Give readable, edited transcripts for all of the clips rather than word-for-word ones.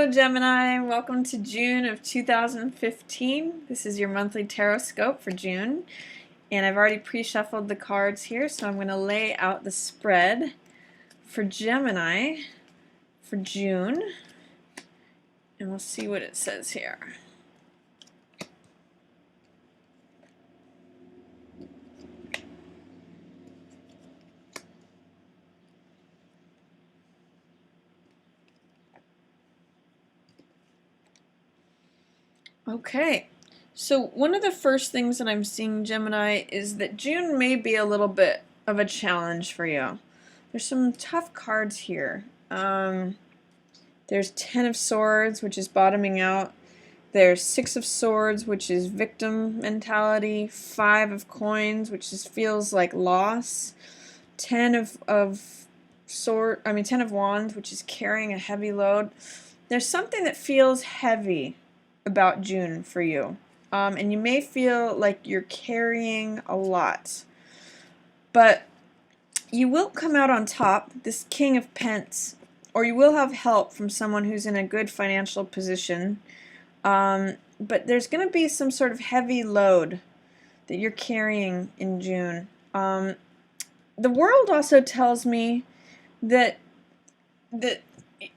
Hello Gemini, welcome to June of 2015. This is your monthly Tarotscope for June, and I've already pre-shuffled the cards here, so I'm going to lay out the spread for Gemini for June, and we'll see what it says here. Okay, so one of the first things that I'm seeing, Gemini, is that June may be a little bit of a challenge for you. There's some tough cards here. There's 10 of Swords, which is bottoming out. There's 6 of Swords, which is victim mentality. 5 of Coins, which feels like loss. 10 of Wands, which is carrying a heavy load. There's something that feels heavy about June for you, and you may feel like you're carrying a lot, but you will come out on top, this King of Pence, or you will have help from someone who's in a good financial position, but there's going to be some sort of heavy load that you're carrying in June. The world also tells me that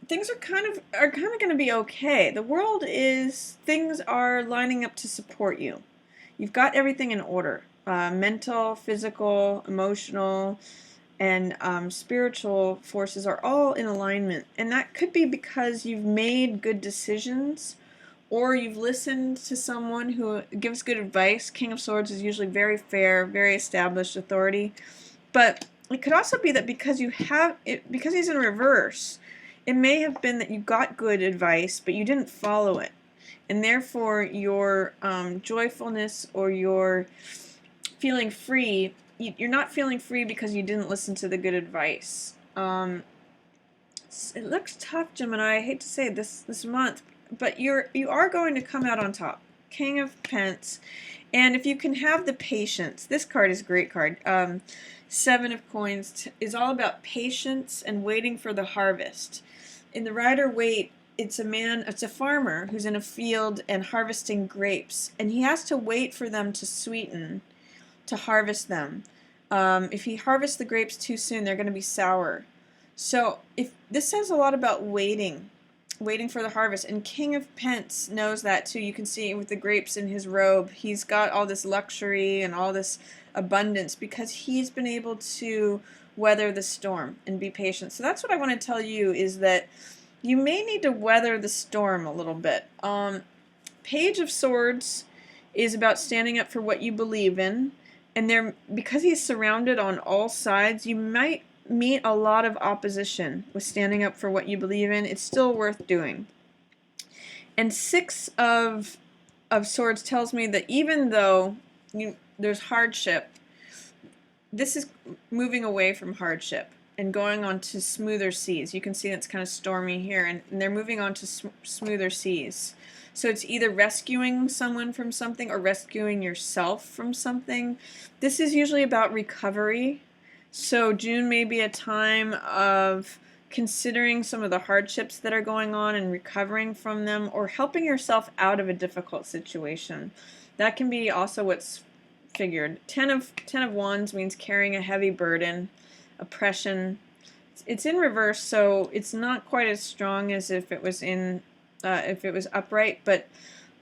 things are kind of going to be okay. The world things are lining up to support you. You've got everything in order. Mental, physical, emotional, and spiritual forces are all in alignment. And that could be because you've made good decisions, or you've listened to someone who gives good advice. King of Swords is usually very fair, very established authority. But it could also be that because he's in reverse, it may have been that you got good advice, but you didn't follow it. And therefore, your joyfulness or your feeling free, you're not feeling free because you didn't listen to the good advice. It looks tough, Gemini. I hate to say this month, but you are going to come out on top. King of Pence. And if you can have the patience, this card is a great card. 7 of Coins is all about patience and waiting for the harvest. In the Rider-Waite, it's a farmer who's in a field and harvesting grapes, and he has to wait for them to sweeten to harvest them. If he harvests the grapes too soon, they're going to be sour. So if this says a lot about waiting for the harvest, and King of Pence knows that too. You can see with the grapes in his robe, he's got all this luxury and all this abundance because he's been able to weather the storm and be patient. So that's what I want to tell you, is that you may need to weather the storm a little bit. Page of Swords is about standing up for what you believe in, and because he's surrounded on all sides, you might meet a lot of opposition with standing up for what you believe in. It's still worth doing. And 6 of Swords tells me that even though there's hardship, this is moving away from hardship and going on to smoother seas. You can see it's kind of stormy here, and they're moving on to smoother seas. So it's either rescuing someone from something or rescuing yourself from something. This is usually about recovery. So June may be a time of considering some of the hardships that are going on and recovering from them, or helping yourself out of a difficult situation. That can be also what's figured. 10 of Wands means carrying a heavy burden, oppression. It's in reverse, so it's not quite as strong as if it was upright, but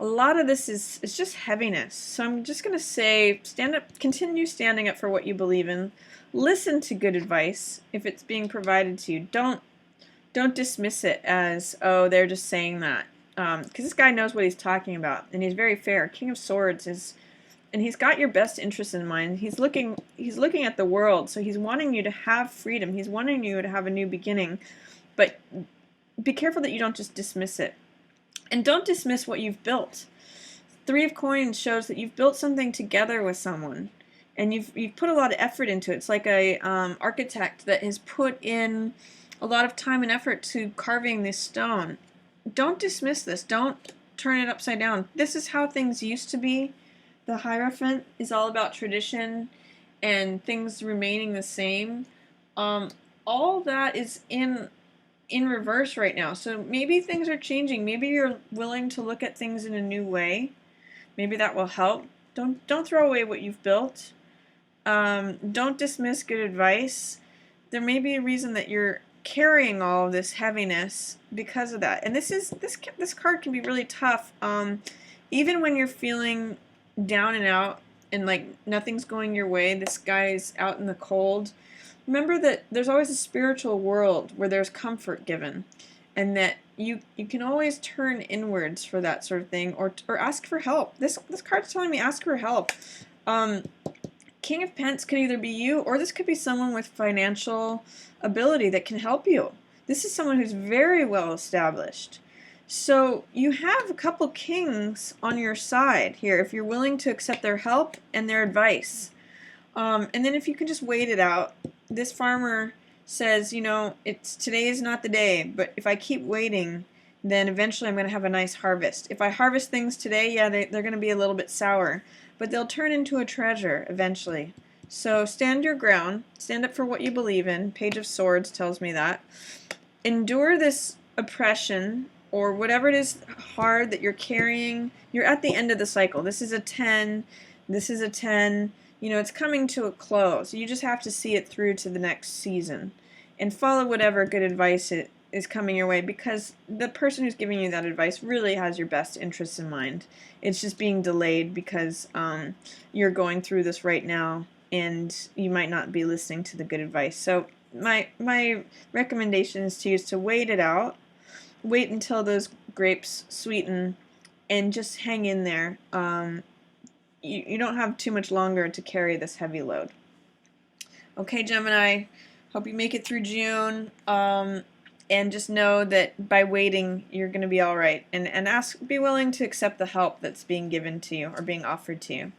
a lot of this is just heaviness. So I'm just going to say, stand up, continue standing up for what you believe in. Listen to good advice if it's being provided to you. Don't dismiss it as, oh, they're just saying that. Because this guy knows what he's talking about, and he's very fair. King of Swords and he's got your best interest in mind. He's looking at the world, so he's wanting you to have freedom. He's wanting you to have a new beginning, but be careful that you don't just dismiss it. And don't dismiss what you've built. 3 of Coins shows that you've built something together with someone, and you've put a lot of effort into it. It's like a architect that has put in a lot of time and effort to carving this stone. Don't dismiss this. Don't turn it upside down. This is how things used to be. The Hierophant is all about tradition and things remaining the same. All that is in in reverse right now. So maybe things are changing. Maybe you're willing to look at things in a new way. Maybe that will help. Don't throw away what you've built. Don't dismiss good advice. There may be a reason that you're carrying all of this heaviness because of that. And this card can be really tough. Even when you're feeling down and out and like nothing's going your way, this guy's out in the cold. Remember that there's always a spiritual world where there's comfort given, and that you can always turn inwards for that sort of thing, or ask for help. This card's telling me ask for help. King of Pence could either be you, or this could be someone with financial ability that can help you. This is someone who's very well established. So you have a couple kings on your side here if you're willing to accept their help and their advice. And then if you can just wait it out. This farmer says, you know, today is not the day, but if I keep waiting, then eventually I'm going to have a nice harvest. If I harvest things today, yeah, they're going to be a little bit sour, but they'll turn into a treasure eventually. So stand your ground. Stand up for what you believe in. Page of Swords tells me that. Endure this oppression or whatever it is hard that you're carrying. You're at the end of the cycle. This is a 10. This is a 10. You know, it's coming to a close. You just have to see it through to the next season and follow whatever good advice it is coming your way, because the person who's giving you that advice really has your best interests in mind. It's just being delayed because you're going through this right now and you might not be listening to the good advice. So my recommendation is to wait it out. Wait until those grapes sweeten and just hang in there. You don't have too much longer to carry this heavy load. Okay, Gemini, hope you make it through June, and just know that by waiting, you're going to be all right. And be willing to accept the help that's being given to you or being offered to you.